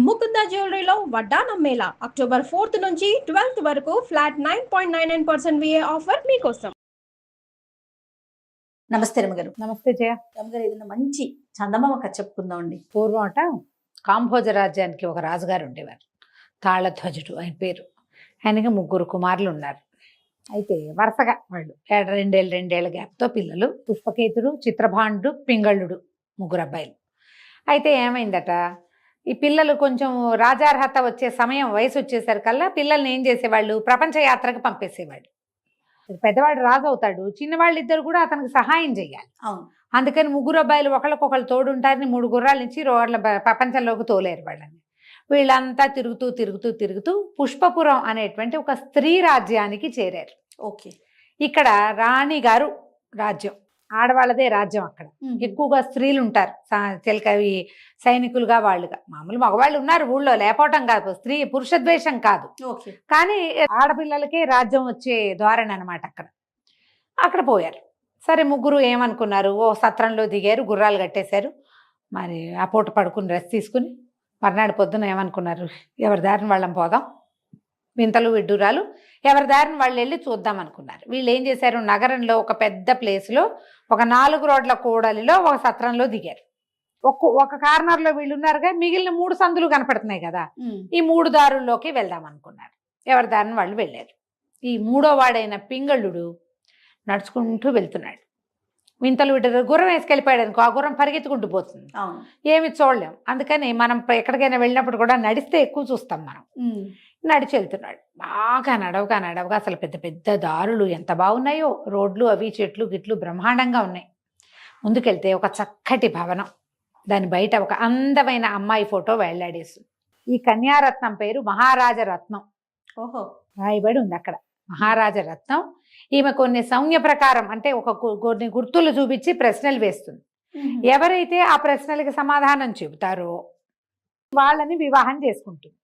ముకుంద జ్యువెలరీలో వడ్డానం Mela October 4th నుంచి 12th వరకు ఫ్లాట్ 9.99% VA ఆఫర్ మీకోసం. నమస్తే రమగారు. నమస్తే జయ. రమగారు, ఏదైనా మంచి చందమామ కథ చెప్పుకుందాం అండి. పూర్వం కాంభోజ రాజ్యానికి ఒక రాజుగారు ఉండేవారు. తాళధ్వజుడు ఆయన పేరు. ఆయనకి 3 కుమారులు ఉన్నారు. అయితే వరుసగా వాళ్ళు రెండేళ్ల గ్యాప్తో పిల్లలు. పుష్పకేతుడు, చిత్రభాండు, పింగళుడు, 3 అబ్బాయిలు. అయితే ఏమైందట, ఈ పిల్లలు కొంచెం రాజార్హత వచ్చే సమయం వయసు వచ్చేసరికల్లా పిల్లల్ని ఏం చేసేవాళ్ళు, ప్రపంచ యాత్రకు పంపేసేవాళ్ళు. పెద్దవాడు రాజు అవుతాడు, చిన్నవాళ్ళిద్దరు కూడా అతనికి సహాయం చేయాలి. అందుకని 3 అబ్బాయిలు ఒకళ్ళకొకళ్ళు తోడుంటారని 3 గుర్రాల నుంచి రోడ్ల ప్రపంచంలోకి తోలేరు వాళ్ళని. వీళ్ళంతా తిరుగుతూ పుష్పపురం అనేటువంటి ఒక స్త్రీ రాజ్యానికి చేరారు. ఓకే. ఇక్కడ రాణి గారు రాజ్యం, ఆడవాళ్ళదే రాజ్యం. అక్కడ ఎక్కువగా స్త్రీలు ఉంటారు, చిలకవి సైనికులుగా, వాళ్ళుగా. మామూలు మగవాళ్ళు ఉన్నారు ఊళ్ళో, లేకపోవటం కాదు, పురుష ద్వేషం కాదు. కానీ ఆడపిల్లలకే రాజ్యం వచ్చే ధోరణి అనమాట. అక్కడ పోయారు. సరే, 3 ఏమనుకున్నారు, ఓ సత్రంలో దిగారు, గుర్రాలు కట్టేశారు. మరి ఆ పూట పడుకుని రెస్ట్ తీసుకుని మర్నాడు పొద్దున ఏమనుకున్నారు, ఎవరి దారిని వాళ్ళం పోదాం, వింతలు విడ్డూరాలు ఎవరి దారిని వాళ్ళు వెళ్ళి చూద్దాం అనుకున్నారు. వీళ్ళు ఏం చేశారు, నగరంలో ఒక పెద్ద ప్లేస్లో ఒక 4 రోడ్ల కూడలిలో ఒక సత్రంలో దిగారు. ఒక కార్నర్లో వీళ్ళు ఉన్నారుగా, మిగిలిన 3 సందులు కనపడుతున్నాయి కదా, ఈ 3 దారుల్లోకి వెళ్దాం అనుకున్నారు. ఎవరి దారిని వాళ్ళు వెళ్ళారు. ఈ 3వ వాడైన పింగళుడు నడుచుకుంటూ వెళ్తున్నాడు. వింతలు విడ్డూరు గుర్రం వేసుకెళ్ళిపోయాడు అనుకో, ఆ గుర్రం పరిగెత్తుకుంటూ పోతుంది, ఏమి చూడలేం. అందుకని మనం ఎక్కడికైనా వెళ్ళినప్పుడు కూడా నడిస్తే ఎక్కువ చూస్తాం మనం. నడిచి వెళ్తున్నాడు. బాగా నడవగా అసలు పెద్ద పెద్ద దారులు ఎంత బాగున్నాయో, రోడ్లు అవి చెట్లు గిట్లు బ్రహ్మాండంగా ఉన్నాయి. ముందుకెళ్తే ఒక చక్కటి భవనం, దాని బయట ఒక అందమైన అమ్మాయి ఫోటో వేళ్లాడేస్తుంది. ఈ కన్యారత్నం పేరు మహారాజరత్నం. రాయబడి ఉంది అక్కడ మహారాజరత్నం. ఈమె కొన్ని సౌమ్య ప్రకారం, అంటే కొన్ని గుర్తులు చూపించి ప్రశ్నలు వేస్తుంది. ఎవరైతే ఆ ప్రశ్నలకి సమాధానం చెబుతారో వాళ్ళని వివాహం చేసుకుంటుంది.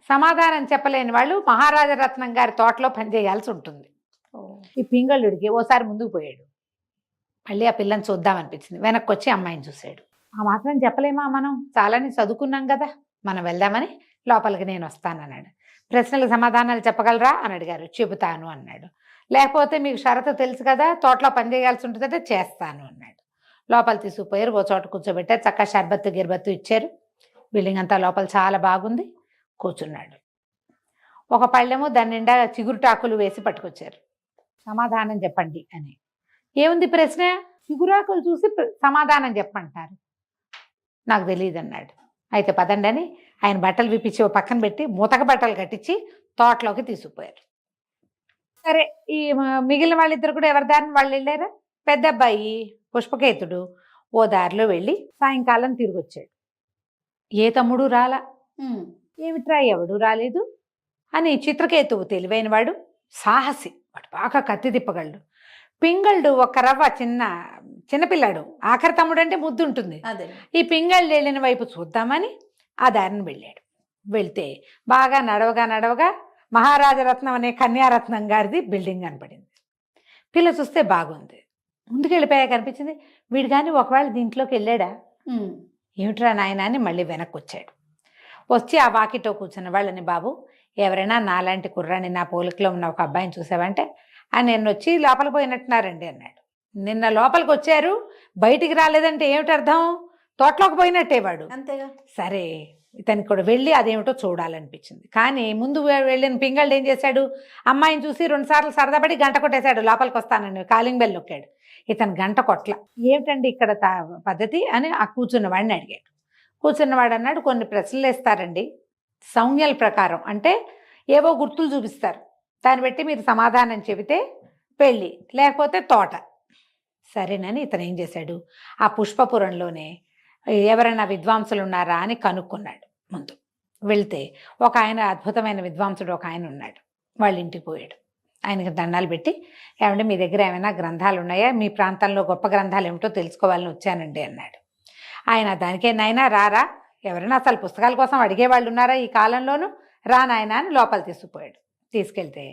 సమాధానం చెప్పలేని వాళ్ళు మహారాజరత్నం గారి తోటలో పనిచేయాల్సి ఉంటుంది. ఈ పింగళుడికి ఓసారి ముందుకు పోయాడు, మళ్ళీ ఆ పిల్లని చూద్దామనిపించింది. వెనక్కి వచ్చి అమ్మాయిని చూశాడు. ఆ మాత్రం చెప్పలేమా, మనం చాలానే చదువుకున్నాం కదా, మనం వెళ్దామని లోపలికి నేను వస్తానన్నాడు. ప్రశ్నలకు సమాధానాలు చెప్పగలరా అని అడిగారు. చెబుతాను అన్నాడు. లేకపోతే మీకు షరతు తెలుసు కదా, తోటలో పనిచేయాల్సి ఉంటుందంటే చేస్తాను అన్నాడు. లోపల తీసుకుపోయారు, ఓ చోట కూర్చోబెట్టారు. చక్కగా షర్బత్తు గిర్బత్తు ఇచ్చారు. బిల్డింగ్ అంతా లోపల చాలా బాగుంది. కూర్చున్నాడు. ఒక పళ్ళెము దాని నిండా చిగురుటాకులు వేసి పట్టుకొచ్చారు. సమాధానం చెప్పండి అని. ఏముంది ప్రశ్న, చిగురాకులు చూసి సమాధానం చెప్పంటారు. నాకు తెలియదు అన్నాడు. అయితే పదండి అని ఆయన బట్టలు విప్పించి ఓ పక్కన పెట్టి మూతక బట్టలు కట్టించి తోటలోకి తీసుకుపోయారు. సరే, ఈ మిగిలిన వాళ్ళిద్దరు కూడా ఎవరి దారిని వాళ్ళు వెళ్ళారా. పెద్ద అబ్బాయి పుష్పకేతుడు ఓ దారిలో వెళ్ళి సాయంకాలం తిరిగి వచ్చాడు. ఏ తమ్ముడు రాలా. ఏమిట్రా ఎవడు రాలేదు అని చిత్రకేతువు తెలివైన వాడు, సాహసి, వాడు బాగా కత్తి తిప్పగలడు. పింగళుడు ఒక రవ్వ చిన్నపిల్లాడు, ఆఖరి తమ్ముడు అంటే ముద్దు ఉంటుంది. ఈ పింగళుడు వెళ్ళిన వైపు చూద్దామని ఆ దారిని వెళ్ళాడు. వెళ్తే బాగా నడవగా మహారాజరత్నం అనే కన్యారత్నం గారిది బిల్డింగ్ కనపడింది. పిల్ల చూస్తే బాగుంది. ముందుకు వెళ్ళిపోయాక కనిపించింది. వీడు కానీ ఒకవేళ దీంట్లోకి వెళ్ళాడా, ఏమిట్రా నాయన అని మళ్ళీ వెనక్కి వచ్చాడు. వచ్చి ఆ వాకిటో కూర్చున్న వాళ్ళని, బాబు ఎవరైనా నాలాంటి కుర్రాన్ని, నా పోలికలో ఉన్న ఒక అబ్బాయిని చూసావంటే, నిన్న వచ్చి లోపలికి పోయినట్టున్నారండి అన్నాడు. నిన్న లోపలికి వచ్చారు, బయటికి రాలేదంటే ఏమిటి అర్థం, తోటలోకి పోయినట్టే వాడు. అంతేగా. సరే, ఇతనికి కూడా వెళ్ళి అదేమిటో చూడాలనిపించింది. కానీ ముందు వెళ్ళిన పింగళుడు ఏం చేశాడు, అమ్మాయిని చూసి 2 సార్లు సరదాపడి గంట కొట్టేశాడు. లోపలికి వస్తానని కాలింగ్ బెల్ నొక్కాడు. ఇతను గంట కొట్ల. ఏమిటండి ఇక్కడ పద్ధతి అని ఆ కూర్చున్నవాడిని అడిగాడు. కూర్చున్నవాడు అన్నాడు, కొన్ని ప్రశ్నలు వేస్తారండి సౌజ్ఞల ప్రకారం, అంటే ఏవో గుర్తులు చూపిస్తారు, దాన్ని బట్టి మీరు సమాధానం చెబితే పెళ్ళి, లేకపోతే తోట. సరేనని ఇతను ఏం చేశాడు, ఆ పుష్పపురంలోనే ఎవరైనా విద్వాంసులు ఉన్నారా అని కనుక్కున్నాడు. ముందు వెళ్తే ఒక ఆయన, అద్భుతమైన విద్వాంసుడు ఒక ఆయన ఉన్నాడు. వాళ్ళ ఇంటికి పోయాడు. ఆయనకి దండాలు పెట్టి, ఏమంటే మీ దగ్గర ఏమైనా గ్రంథాలు ఉన్నాయా, మీ ప్రాంతంలో గొప్ప గ్రంథాలు ఏమిటో తెలుసుకోవాలని వచ్చానండి అన్నాడు. ఆయన దానికే, నాయనా రారా, ఎవరైనా అసలు పుస్తకాల కోసం అడిగేవాళ్ళు ఉన్నారా ఈ కాలంలోనూ, రా నాయన అని లోపల తీసుకుపోయాడు. తీసుకెళ్తే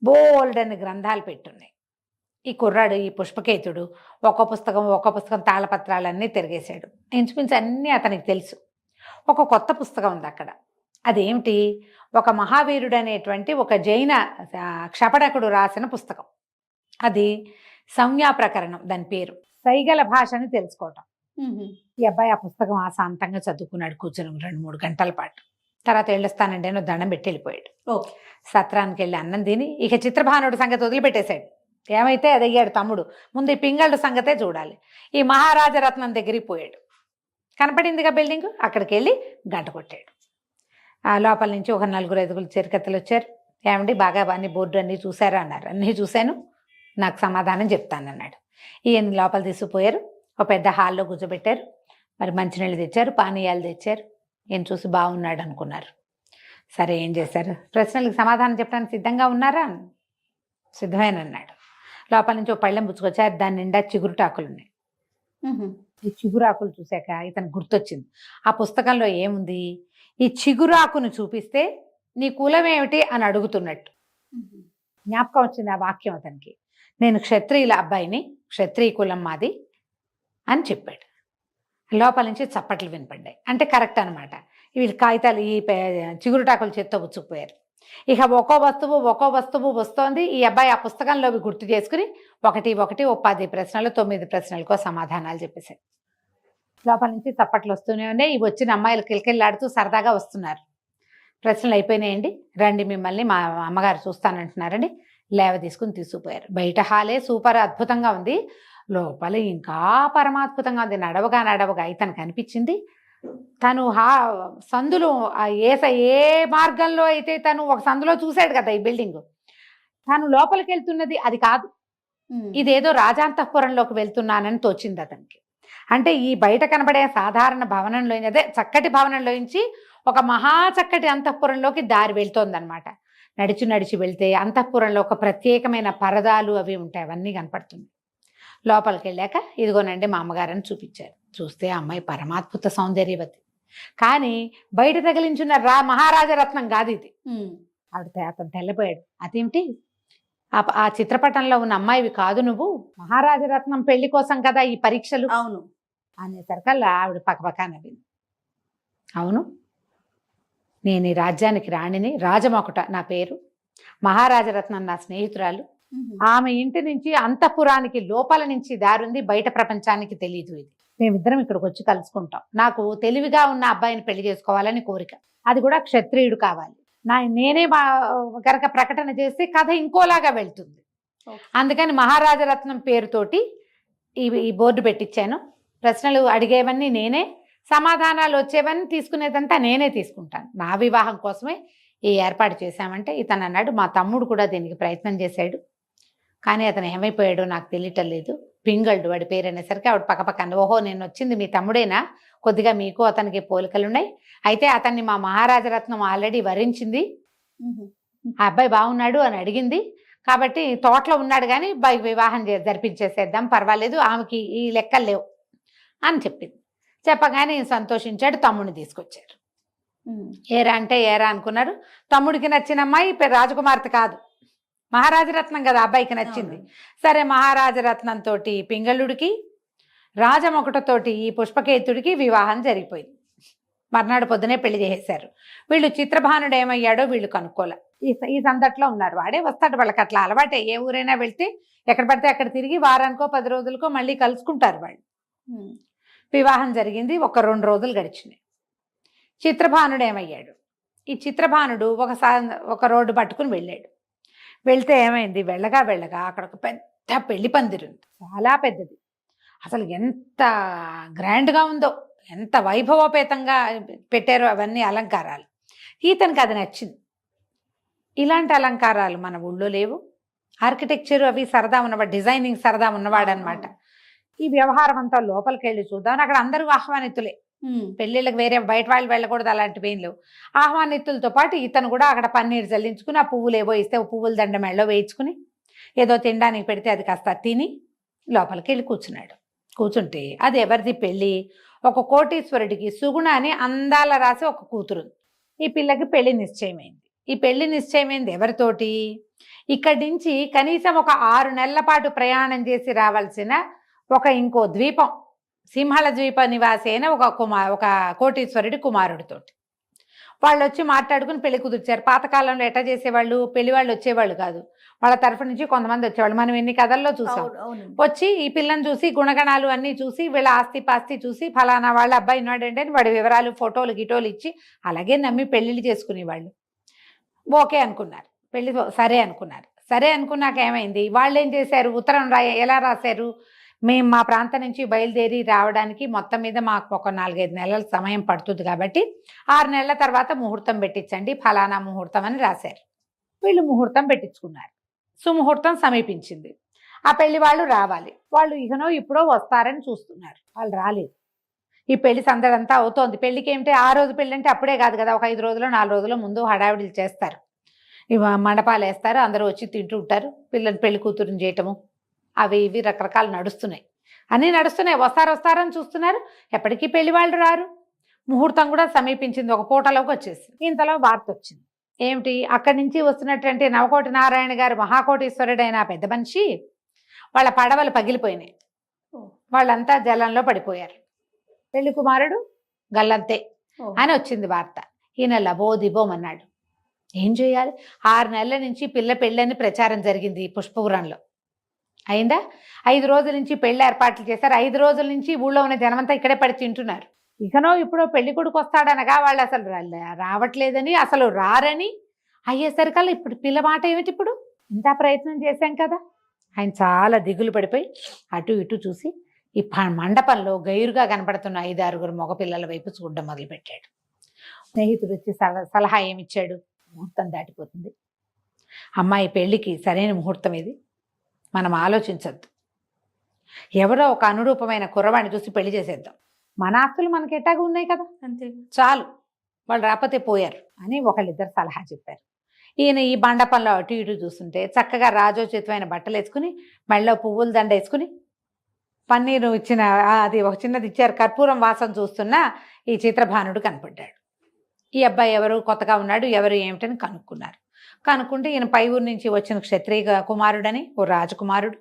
బోల్డని గ్రంథాలు పెట్టున్నాయి. ఈ కుర్రాడు, ఈ పుష్పకేతుడు ఒక్క పుస్తకం తాళపత్రాలన్నీ తిరిగేశాడు. ఇంచుమించు అన్నీ అతనికి తెలుసు. ఒక కొత్త పుస్తకం ఉంది అక్కడ. అదేమిటి, ఒక మహావీరుడు అనేటువంటి ఒక జైన క్షపణకుడు రాసిన పుస్తకం. అది సంజ్ఞా ప్రకరణం, దాని పేరు. సైగల భాషని తెలుసుకోవటం. ఈ అబ్బాయి ఆ పుస్తకం ఆశాంతంగా చదువుకున్నాడు కూర్చొని 2-3 గంటల పాటు. తర్వాత వెళ్ళొస్తానండి అని దండం పెట్టి వెళ్ళిపోయాడు. సత్రానికి వెళ్ళి అన్నం తిని ఇక చిత్రభానుడి సంగతి వదిలిపెట్టేశాడు. ఏమైతే అది అయ్యాడు తమ్ముడు. ముందు ఈ పింగళుడు సంగతే చూడాలి. ఈ మహారాజరత్నం దగ్గరికి పోయాడు. కనపడిందిగా బిల్డింగ్, అక్కడికి వెళ్ళి గంట కొట్టాడు. ఆ లోపల నుంచి ఒక 4-5 చిరకత్తలు వచ్చారు. ఏమండి బాగా అన్ని బోర్డు అన్నీ చూసారా అన్నారు. అన్నీ చూశాను, నాకు సమాధానం చెప్తానన్నాడు. ఈయన లోపల తీసుకుపోయారు. ఒక పెద్ద హాల్లో కూర్చోబెట్టారు. మరి మంచినీళ్ళు తెచ్చారు, పానీయాలు తెచ్చారు. ఈయన చూసి బాగున్నాడు అనుకున్నారు. సరే ఏం చేశారు, ప్రశ్నలకు సమాధానం చెప్పడానికి సిద్ధంగా ఉన్నారా? సిద్ధమేనన్నాడు. లోపల నుంచి ఒక పళ్ళెం పుచ్చుకొచ్చారు. దాని నిండా చిగురుటాకులు ఉన్నాయి. ఈ చిగురాకులు చూశాక ఇతను గుర్తొచ్చింది. ఆ పుస్తకంలో ఏముంది, ఈ చిగురాకును చూపిస్తే నీ కులం ఏమిటి అని అడుగుతున్నట్టు జ్ఞాపకం వచ్చింది ఆ వాక్యం అతనికి. నేను క్షత్రియుల అబ్బాయిని, క్షత్రియ కులం మాది అని చెప్పాడు. లోపల నుంచి చప్పట్లు వినపడ్డాయి. అంటే కరెక్ట్ అనమాట. వీళ్ళు కాగితాలు ఈ చిగురుటాకులు చేత్తో పుచ్చుకుపోయారు. ఇక ఒక్కో వస్తువు వస్తోంది. ఈ అబ్బాయి ఆ పుస్తకంలో గుర్తు చేసుకుని 10 ప్రశ్నలు 9 ప్రశ్నలకో సమాధానాలు చెప్పేశారు. లోపల నుంచి చప్పట్లు వస్తూనే ఉన్నాయి. ఇవి వచ్చిన అమ్మాయిలు కిలకిల్లాడుతూ సరదాగా వస్తున్నారు. ప్రశ్నలు అయిపోయినాయండి, రండి మిమ్మల్ని మా అమ్మగారు చూస్తానంటున్నారండి. లేవ తీసుకుపోయారు. బయట హాలే సూపర్ అద్భుతంగా ఉంది, లోపల ఇంకా పరమాద్భుతంగా ఉంది. నడవగా ఇతనికి అనిపించింది తను సందులో ఏ మార్గంలో అయితే తను ఒక సందులో చూశాడు కదా ఈ బిల్డింగ్, తను లోపలికి వెళ్తున్నది అది కాదు. ఇదేదో రాజాంతఃపురంలోకి వెళ్తున్నానని తోచింది అతనికి. అంటే ఈ బయట కనబడే సాధారణ భవనంలో, అదే చక్కటి భవనంలోంచి ఒక మహా చక్కటి అంతఃపురంలోకి దారి వెళ్తోందనమాట. నడిచి వెళ్తే అంతఃపురంలో ఒక ప్రత్యేకమైన పరదాలు అవి ఉంటాయి, అవన్నీ కనపడుతుంది. లోపలికి వెళ్ళాక ఇదిగోనండి మా అమ్మగారని చూపించారు. చూస్తే అమ్మాయి పరమాద్భుత సౌందర్యవతి, కానీ బయట తగిలించున్న మహారాజరత్నం కాదు ఇది. అతను తెల్లపోయాడు. అదేమిటి, ఆ చిత్రపటంలో ఉన్న అమ్మాయివి కాదు నువ్వు, మహారాజరత్నం పెళ్లి కోసం కదా ఈ పరీక్షలు. అవును అనేసరికల్లా ఆవిడ పక్కపక్క నవ్వింది. అవును, నేను ఈ రాజ్యానికి రాణిని, రాజమొకట నా పేరు, మహారాజరత్నం నా స్నేహితురాలు. ఆమె ఇంటి నుంచి అంతఃపురానికి లోపల నుంచి దారుంది, బయట ప్రపంచానికి తెలియదు. ఇది మేమిద్దరం ఇక్కడికి వచ్చి కలుసుకుంటాం. నాకు తెలివిగా ఉన్న అబ్బాయిని పెళ్లి చేసుకోవాలని కోరిక, అది కూడా క్షత్రియుడు కావాలి. నేనే కనుక ప్రకటన చేస్తే కథ ఇంకోలాగా వెళ్తుంది. అందుకని మహారాజరత్నం పేరుతోటి ఈ బోర్డు పెట్టించాను. ప్రశ్నలు అడిగేవన్నీ నేనే, సమాధానాలు వచ్చేవన్నీ తీసుకునేదంతా నేనే తీసుకుంటాను. నా వివాహం కోసమే ఈ ఏర్పాటు చేశామంటే ఇతను అన్నాడు, మా తమ్ముడు కూడా దీనికి ప్రయత్నం చేశాడు, కానీ అతను ఏమైపోయాడో నాకు తెలియటం లేదు. పింగళుడు వాడి పేరు అనేసరికి ఆవిడ పక్కపక్కన, ఓహో నేను వచ్చింది మీ తమ్ముడేనా, కొద్దిగా మీకు అతనికి పోలికలున్నాయి. అయితే అతన్ని మా మహారాజరత్నం ఆల్రెడీ వరించింది, ఆ అబ్బాయి బాగున్నాడు అని అడిగింది, కాబట్టి తోటలో ఉన్నాడు కానీ వివాహం జరిపించేసేద్దాం, పర్వాలేదు, ఆమెకి ఈ లెక్కలు లేవు అని చెప్పింది. చెప్పగానే సంతోషించాడు. తమ్ముడిని తీసుకొచ్చారు. ఏరా అనుకున్నారు. తమ్ముడికి నచ్చిన అమ్మాయి రాజకుమార్తె కాదు, మహారాజరత్నం కదా అబ్బాయికి నచ్చింది. సరే మహారాజరత్నం తోటి పింగళుడికి, రాజమొకటతోటి ఈ పుష్పకేతుడికి వివాహం జరిగిపోయింది. మర్నాడు పొద్దునే పెళ్లి చేసేశారు. వీళ్ళు చిత్రభానుడు ఏమయ్యాడో వీళ్ళు కనుక్కోలే. ఈ సందట్లో ఉన్నారు. వాడే వస్తాడు, వాళ్ళకి అట్లా అలవాటే. ఏ ఊరైనా వెళ్తే ఎక్కడ పడితే అక్కడ తిరిగి వారానికో 10 రోజులకో మళ్ళీ కలుసుకుంటారు వాళ్ళు. వివాహం జరిగింది. 1-2 రోజులు గడిచినాయి. చిత్రభానుడు ఏమయ్యాడు, ఈ చిత్రభానుడు ఒక రోడ్డు పట్టుకుని వెళ్ళాడు. వెళ్తే ఏమైంది, వెళ్ళగా అక్కడ ఒక పెద్ద పెళ్లి పందిరి ఉంది, చాలా పెద్దది. అసలు ఎంత గ్రాండ్గా ఉందో, ఎంత వైభవోపేతంగా పెట్టారో అవన్నీ అలంకారాలు. ఈతనికి అది నచ్చింది. ఇలాంటి అలంకారాలు మన ఊళ్ళో లేవు. ఆర్కిటెక్చర్ అవి సరదా ఉన్నవాడు, డిజైనింగ్ సరదా ఉన్నవాడు అనమాట. ఈ వ్యవహారం అంతా లోపలికి వెళ్ళి చూద్దామని అక్కడ అందరూ ఆహ్వానితులే. పెళ్ళిళ్ళకి వేరే బయట వాళ్ళు వెళ్ళకూడదు, అలాంటివి ఏం లేవు. ఆహ్వానితులతో పాటు ఇతను కూడా అక్కడ పన్నీరు చల్లించుకుని, ఆ పువ్వులు ఏవో ఇస్తే పువ్వుల దండ మెళ్ళలో వేయించుకుని, ఏదో తినడానికి పెడితే అది కాస్త తిని లోపలికి వెళ్ళి కూర్చున్నాడు. కూర్చుంటే అది ఎవరిది పెళ్ళి, ఒక కోటీశ్వరుడికి సుగుణ అని అందాల రాసి ఒక కూతురు. ఈ పిల్లకి పెళ్లి నిశ్చయమైంది. ఈ పెళ్లి నిశ్చయమైంది ఎవరితోటి, ఇక్కడి నుంచి కనీసం ఒక 6 నెలల పాటు ప్రయాణం చేసి రావాల్సిన ఇంకో ద్వీపం, సింహళ ద్వీప నివాసి అయిన ఒక కోటీశ్వరుడి కుమారుడితోటి. వాళ్ళు వచ్చి మాట్లాడుకుని పెళ్లి కుదిర్చారు. పాతకాలంలో ఎట్లా చేసేవాళ్ళు, పెళ్లి వాళ్ళు వచ్చేవాళ్ళు కాదు, వాళ్ళ తరఫు నుంచి కొంతమంది వచ్చేవాళ్ళు. మనం ఎన్ని కథల్లో చూసాం. వచ్చి ఈ పిల్లని చూసి గుణగణాలు అన్నీ చూసి వీళ్ళ ఆస్తి పాస్తి చూసి ఫలానా వాళ్ళ అబ్బాయి ఉన్నాడంటే అని వాడి వివరాలు ఫోటోలు గిటోలు ఇచ్చి అలాగే నమ్మి పెళ్లిళ్ళు చేసుకునేవాళ్ళు. ఓకే అనుకున్నారు, పెళ్లి సరే అనుకున్నారు. సరే అనుకున్నాక ఏమైంది, వాళ్ళు ఏం చేశారు, ఉత్తరం ఎలా రాశారు, మేము మా ప్రాంతం నుంచి బయలుదేరి రావడానికి మొత్తం మీద మాకు ఒక 4-5 నెలల సమయం పడుతుంది కాబట్టి 6 నెలల తర్వాత ముహూర్తం పెట్టించండి, ఫలానా ముహూర్తం అని రాశారు. వీళ్ళు ముహూర్తం పెట్టించుకున్నారు. సుముహూర్తం సమీపించింది. ఆ పెళ్లి వాళ్ళు రావాలి. వాళ్ళు ఇకనో ఇప్పుడో వస్తారని చూస్తున్నారు. వాళ్ళు రాలేదు. ఈ పెళ్లి సందడంతా అవుతోంది. పెళ్లికి ఏమిటి, ఆ రోజు పెళ్లి అంటే అప్పుడే కాదు కదా, ఒక 5 రోజులు 4 రోజుల ముందు హడావిడిలు చేస్తారు. ఇవి మండపాలు వేస్తారు, అందరూ వచ్చి తింటూ ఉంటారు, పిల్లని పెళ్లి కూతురుని చేయటము అవి ఇవి రకరకాలు నడుస్తున్నాయి. అన్నీ నడుస్తున్నాయి. వస్తారని చూస్తున్నారు. ఎప్పటికీ పెళ్లి వాళ్ళు రారు. ముహూర్తం కూడా సమీపించింది. ఒక పూటలోకి వచ్చేసింది. ఇంతలో వార్త వచ్చింది. ఏమిటి, అక్కడి నుంచి వస్తున్నటువంటి నవకోటి నారాయణ గారు మహాకోటీశ్వరుడైన పెద్ద మనిషి వాళ్ళ పడవలు పగిలిపోయినాయి. వాళ్ళంతా జలంలో పడిపోయారు. పెళ్లి కుమారుడు గల్లంతే అని వచ్చింది వార్త. ఈయన లబోదిబోమన్నాడు. ఏం చేయాలి? 6 నెలల నుంచి పిల్ల పెళ్ళని ప్రచారం జరిగింది పుష్పపురంలో. అయిందా? 5 రోజుల నుంచి పెళ్లి ఏర్పాట్లు చేశారు. 5 రోజుల నుంచి ఊళ్ళో ఉన్న జనమంతా ఇక్కడే పడి తింటున్నారు. ఇకనో ఇప్పుడు పెళ్లి కొడుకు వస్తాడనగా వాళ్ళు అసలు రావట్లేదని, అసలు రారని అయ్యేసరికల్లా ఇప్పుడు పిల్ల మాట ఏమిటి, ఇప్పుడు ఇంత ప్రయత్నం చేశాం కదా. ఆయన చాలా దిగులు పడిపోయి అటు ఇటు చూసి ఈ మండపంలో గైరుగా కనపడుతున్న 5-6 మగపిల్లల వైపు చూడడం మొదలుపెట్టాడు. స్నేహితుడు వచ్చి సలహా ఏమిచ్చాడు, ముహూర్తం దాటిపోతుంది, అమ్మాయి పెళ్లికి సరైన ముహూర్తం ఇది, మనం ఆలోచించద్దు, ఎవరో ఒక అనురూపమైన కుర్రవాణ్ణి చూసి పెళ్లి చేసేద్దాం, మన ఆస్తులు మనకి ఎట్టాగా ఉన్నాయి కదా, అంతే చాలు, వాళ్ళు రాకపోతే పోయారు అని ఒకళ్ళిద్దరు సలహా చెప్పారు. ఈయన ఈ మండపంలో అటు ఇటు చూస్తుంటే చక్కగా రాజోచితమైన బట్టలు వేసుకుని మెళ్ళలో పువ్వుల దండ వేసుకుని పన్నీరు ఇచ్చిన అది ఒక చిన్నది ఇచ్చారు, కర్పూరం వాసన చూస్తున్న ఈ చిత్రభానుడు కనపడ్డాడు. ఈ అబ్బాయి ఎవరు, కొత్తగా ఉన్నాడు, ఎవరు ఏమిటని కనుక్కున్నారు. కనుక్కుంటే ఈయన పై ఊరు నుంచి వచ్చిన క్షత్రియ కుమారుడని, ఓ రాజకుమారుడు.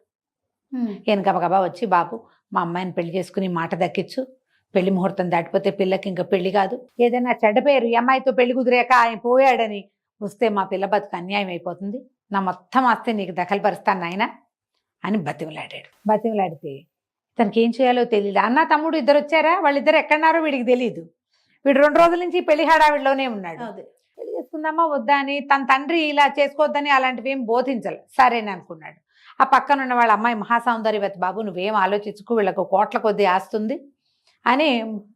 ఈయన గబగబా వచ్చి, బాబు మా అమ్మాయిని పెళ్లి చేసుకుని మాట దక్కించు, పెళ్లి ముహూర్తం దాటిపోతే పిల్లకి ఇంకా పెళ్లి కాదు, ఏదైనా చెడ్డ పేరు ఈ అమ్మాయితో పెళ్లి కుదిరాక ఆయన పోయాడని వస్తే మా పిల్ల బతుకు అన్యాయం అయిపోతుంది, నా మొత్తం ఆస్తి నీకు దఖలుపరుస్తాను నాయన అని బతిమలాడాడు. బతిమలాడితే తనకి ఏం చేయాలో తెలియదు. అన్న తమ్ముడు ఇద్దరు వచ్చారా, వాళ్ళిద్దరు ఎక్కడున్నారో వీడికి తెలియదు. వీడు 2 రోజుల నుంచి పెళ్లి హడావిడిలోనే ఉన్నాడు. పెళ్లి చేసుకుందామా వద్దా అని తన తండ్రి ఇలా చేసుకోవద్దని అలాంటివి ఏం బోధించాలి. సరేని అనుకున్నాడు. ఆ పక్కన ఉన్న వాళ్ళ అమ్మాయి మహాసౌందర్యవతి, బాబు నువ్వేం ఆలోచించుకు, వీళ్ళకు కోట్ల కొద్దీ ఆస్తుంది అని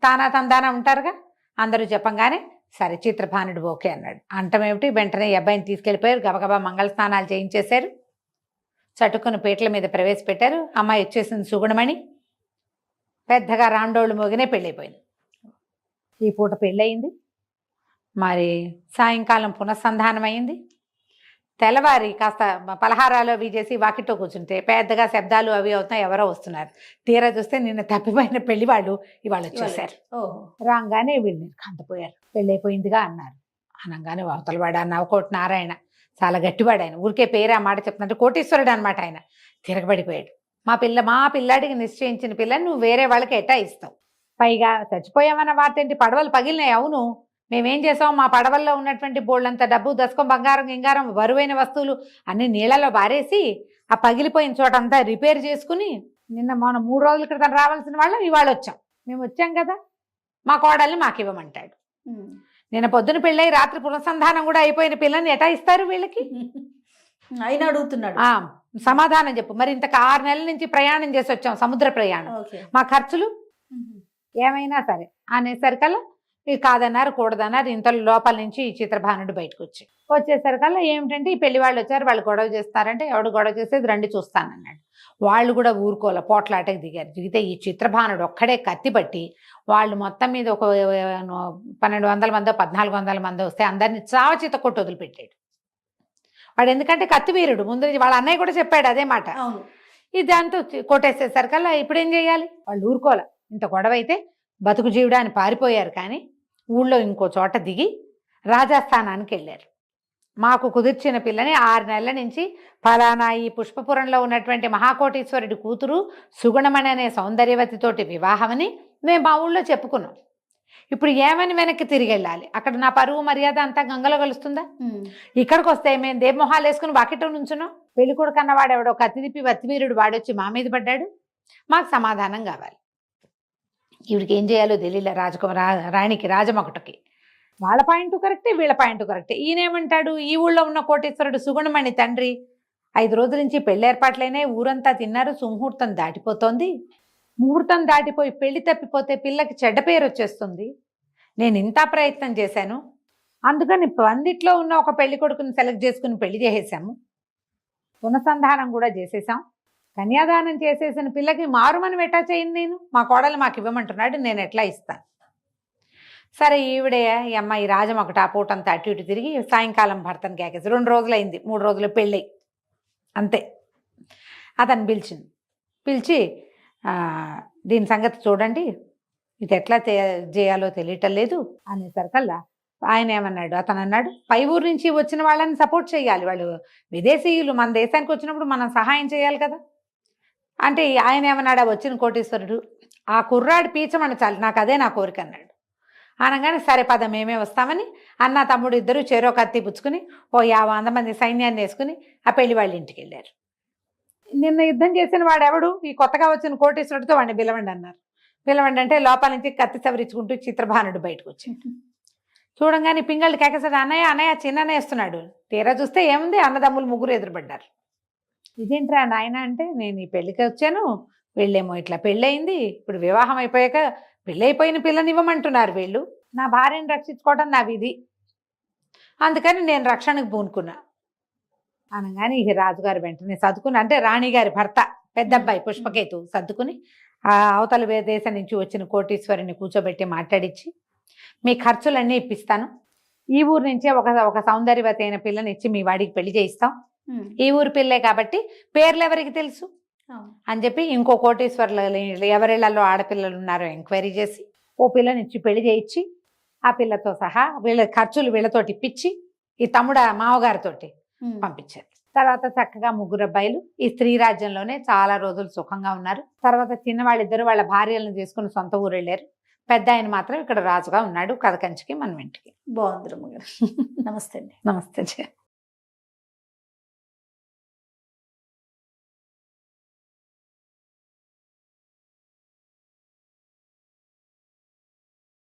తానా తందానా ఉంటారుగా, అందరూ చెప్పంగానే సరే చిత్రభానుడు ఓకే అన్నాడు. అంటమేమిటి, వెంటనే ఈ అబ్బాయిని తీసుకెళ్ళిపోయారు. గబగబా మంగళ స్నానాలు చేయించేశారు. చటుకుని పీటల మీద ప్రవేశపెట్టారు. అమ్మాయి వచ్చేసింది సుగుణమణి. పెద్దగా రాండోళ్ళు మోగినే పెళ్ళైపోయింది. ఈ పూట పెళ్ళయింది. మరి సాయంకాలం పునఃసంధానం అయింది. తెల్లవారి కాస్త పలహారాలు అవి చేసి వాకిట్లో కూర్చుంటే పెద్దగా శబ్దాలు అవి అవుతున్నాయి, ఎవరో వస్తున్నారు. తీరా చూస్తే నిన్న తప్పిపోయిన పెళ్లి వాళ్ళు ఇవాళ వచ్చేసారు. రాగానే వీళ్ళు నిర్ఘాంతపోయారు. పెళ్ళైపోయిందిగా అన్నారు. అనగానే అవతలవాడు నవకోటి నారాయణ చాలా గట్టివాడు. ఆయన ఊరికే పేరు ఆ మాట చెప్తున్నట్టు కోటీశ్వరుడు అనమాట. ఆయన తిరగబడిపోయాడు. మా పిల్లాడికి నిశ్చయించిన పిల్లని నువ్వు వేరే వాళ్ళకి ఎట్టా ఇస్తావు, పైగా చచ్చిపోయామన్న వార్త ఏంటి, పడవలు పగిలినాయి. అవును, మేమేం చేసాం, మా పడవల్లో ఉన్నటువంటి బోళ్ళంత డబ్బు, దశకం, బంగారం, గింగారం, బరువైన వస్తువులు అన్ని నీళ్ళలో బారేసి ఆ పగిలిపోయిన చోట అంతా రిపేర్ చేసుకుని మొన్న 3 రోజుల క్రితం రావాల్సిన వాళ్ళం ఇవాళ వచ్చాం. మేము వచ్చాం కదా, మా కోడల్ని మాకు ఇవ్వమంటాడు. నిన్న పొద్దున పెళ్ళై రాత్రి పునఃసంధానం కూడా అయిపోయిన పిల్లని ఎటా ఇస్తారు వీళ్ళకి? ఆయన అడుగుతున్నాడు. సమాధానం చెప్పు. మరి ఇంతకు 6 నెలల నుంచి ప్రయాణం చేసి వచ్చాం, సముద్ర ప్రయాణం, మా ఖర్చులు ఏమైనా సరే అనేసరికల్లా కాదన్నారు, కూడదన్నారు. ఇంతలో లోపల నుంచి ఈ చిత్రభానుడు బయటకు వచ్చేసరికల్లా ఏమిటంటే ఈ పెళ్లి వాళ్ళు వచ్చారు, వాళ్ళు గొడవ చేస్తారంటే ఎవడు గొడవ చేసేది రండి చూస్తానన్నాడు. వాళ్ళు కూడా ఊరుకోలే, పోట్లాటకి దిగారు. దిగితే ఈ చిత్రభానుడు ఒక్కడే కత్తి పట్టి వాళ్ళు మొత్తం మీద ఒక 1200 మందో 1400 మందో వస్తే అందరినీ చావచిత కొట్టి వదిలిపెట్టాడు వాడు. ఎందుకంటే కత్తి వీరుడు. ముందు వాళ్ళ అన్నయ్య కూడా చెప్పాడు అదే మాట. ఇది దాంతో కొట్టేసేసరికల్లా ఇప్పుడు ఏం చేయాలి? వాళ్ళు ఊరుకోలే. ఇంత గొడవ అయితే బతుకు జీవుడాన్ని పారిపోయారు. కానీ ఊళ్ళో ఇంకో చోట దిగి రాజస్థానానికి వెళ్ళారు. మాకు కుదిర్చిన పిల్లని 6 నెలల నుంచి ఫలానా ఈ పుష్పపురంలో ఉన్నటువంటి మహాకోటీశ్వరుడి కూతురు సుగుణమణి అనే సౌందర్యవతితోటి వివాహమని మేము మా ఊళ్ళో చెప్పుకున్నాం. ఇప్పుడు ఏమని వెనక్కి తిరిగి వెళ్ళాలి? అక్కడ నా పరువు మర్యాద అంతా గంగలో కలుస్తుందా? ఇక్కడికి వస్తే మేము దేవమొహాలు వేసుకుని వాకిట్లో నుంచున్నాం. పెళ్లి కొడుకు అన్నవాడు ఎవడో కత్తి తిప్పి వత్తిమీరుడు వాడొచ్చి మా మీద పడ్డాడు. మాకు సమాధానం కావాలి. ఈవిడికి ఏం చేయాలో తెలియలే. రాణికి రాజమొకటికి వాళ్ళ పాయింట్ కరెక్టే, వీళ్ళ పాయింట్ కరెక్టే. ఈయనేమంటాడు, ఈ ఊళ్ళో ఉన్న కోటేశ్వరుడు సుగుణమణి తండ్రి 5 రోజుల నుంచి పెళ్లి ఏర్పాట్లైనా ఊరంతా తిన్నారు, సుముహూర్తం దాటిపోతోంది, ముహూర్తం దాటిపోయి పెళ్లి తప్పిపోతే పిల్లకి చెడ్డ పేరు వచ్చేస్తుంది, నేను ఇంత ప్రయత్నం చేశాను, అందుకని పందిట్లో ఉన్న ఒక పెళ్లి కొడుకుని సెలెక్ట్ చేసుకుని పెళ్లి చేసేసాము, పునఃసంధానం కూడా చేసేసాం, కన్యాదానం చేసేసిన పిల్లకి మారుమని ఎట్లా చేయను, నేను మా కోడలు మాకు ఇవ్వమంటున్నాడు, నేను ఎట్లా ఇస్తాను? సరే ఈవిడే ఈ అమ్మాయి రాజం ఒకటి ఆ పూటంతా అటు ఇటు తిరిగి సాయంకాలం భర్తను కేకేసి 2 రోజులైంది, 3 రోజులు పెళ్ళి అంతే. అతను పిలిచి దీని సంగతి చూడండి, ఇది ఎట్లా చేయాలో తెలియటం లేదు అనేసరికల్లా ఆయన ఏమన్నాడు, అతను అన్నాడు, పై ఊరు నుంచి వచ్చిన వాళ్ళని సపోర్ట్ చేయాలి, వాళ్ళు విదేశీయులు మన దేశానికి వచ్చినప్పుడు మనం సహాయం చేయాలి కదా అంటే ఆయన ఏమన్నాడు, వచ్చిన కోటీశ్వరుడు ఆ కుర్రాడు పీచమని చాలు, నాకు అదే నా కోరిక అన్నాడు. అనగానే సరే పద మేమే వస్తామని అన్న తమ్ముడు ఇద్దరు చెరో కత్తి పుచ్చుకుని 50 మంది సైన్యాన్ని వేసుకుని ఆ పెళ్లి వాళ్ళ ఇంటికి వెళ్ళారు. నిన్న యుద్ధం చేసిన వాడెవడు, ఈ కొత్తగా వచ్చిన కోటీశ్వరుడితో వాడిని పిలవండి అన్నారు. పిలవండి అంటే లోపల నుంచి కత్తి సవరించుకుంటూ చిత్రభానుడు బయటకు వచ్చాడు. చూడంగానే పింగళ్ళు కేకేసాడు, అన్నయ్య చిన్ననే వేస్తున్నాడు. తీరా చూస్తే ఏముంది, అన్నదమ్ములు 3 ఎదురుపడ్డారు. ఇదేంట్రా నాయన అంటే, నేను ఈ పెళ్లికి వచ్చాను, వీళ్ళేమో ఇట్లా పెళ్ళయింది, ఇప్పుడు వివాహం అయిపోయాక పెళ్ళైపోయిన పిల్లని ఇవ్వమంటున్నారు వీళ్ళు, నా భార్యను రక్షించుకోవడం నా విధి, అందుకని నేను రక్షణకు పూనుకున్నా అనగానే ఈ రాజుగారు వెంటనే సర్దుకుని, అంటే రాణిగారి భర్త పెద్దబ్బాయి పుష్పకేతు సర్దుకుని ఆ అవతల దేశం నుంచి వచ్చిన కోటీశ్వరిని కూర్చోబెట్టి మాట్లాడించి, మీ ఖర్చులన్నీ ఇప్పిస్తాను, ఈ ఊరు నుంచే ఒక సౌందర్యవతి అయిన పిల్లని ఇచ్చి మీ వాడికి పెళ్లి చేయిస్తాం, ఈ ఊరు పిల్లే కాబట్టి పేర్లు ఎవరికి తెలుసు అని చెప్పి ఇంకో కోటీశ్వర్లు ఎవరిళ్లలో ఆడపిల్లలు ఉన్నారో ఎంక్వైరీ చేసి ఓ పిల్లని ఇచ్చి పెళ్లి చేయించి ఆ పిల్లతో సహా వీళ్ళ ఖర్చులు వీళ్ళతోటి ఇప్పించి ఈ తమ్ముడు మావగారితోటి పంపించారు. తర్వాత చక్కగా 3 అబ్బాయిలు ఈ స్త్రీ రాజ్యంలోనే చాలా రోజులు సుఖంగా ఉన్నారు. తర్వాత చిన్నవాళ్ళిద్దరు వాళ్ళ భార్యలను తీసుకుని సొంత ఊరు వెళ్ళారు. పెద్ద ఆయన మాత్రం ఇక్కడ రాజుగా ఉన్నాడు కథ కంచికి మన ఇంటికి. బాగుంది రమ్మగారు. నమస్తే అండి. నమస్తే.